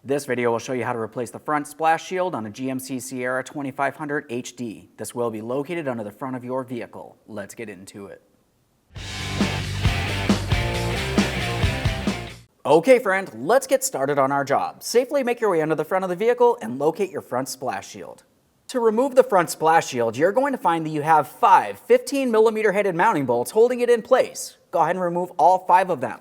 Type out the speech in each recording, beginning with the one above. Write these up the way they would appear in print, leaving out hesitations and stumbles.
This video will show you how to replace the front splash shield on a GMC Sierra 2500 HD. This will be located under the front of your vehicle. Let's get into it. Okay friend, let's get started on our job. Safely make your way under the front of the vehicle and locate your front splash shield. To remove the front splash shield, you're going to find that you have 5 15mm headed mounting bolts holding it in place. Go ahead and remove all 5 of them.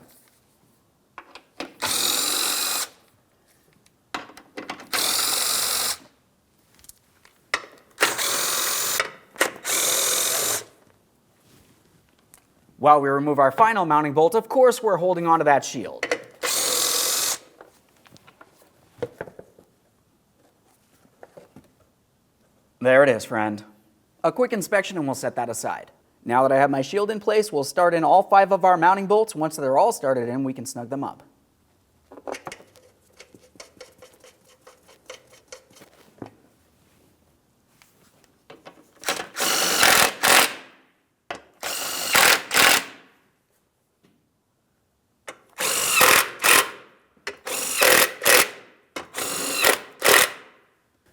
While we remove our final mounting bolt, of course, we're holding onto that shield. There it is, friend. A quick inspection and we'll set that aside. Now that I have my shield in place, we'll start in all 5 of our mounting bolts. Once they're all started in, we can snug them up.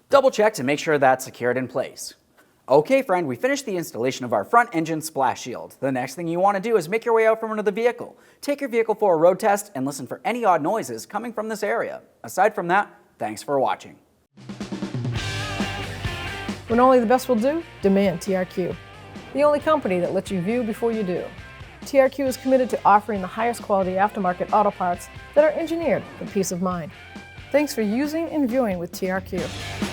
Double check to make sure that's secured in place. Okay friend, we finished the installation of our front engine splash shield. The next thing you want to do is make your way out from under the vehicle. Take your vehicle for a road test and listen for any odd noises coming from this area. Aside from that, thanks for watching. When only the best will do, demand TRQ. The only company that lets you view before you do. TRQ is committed to offering the highest quality aftermarket auto parts that are engineered for peace of mind. Thanks for using and viewing with TRQ.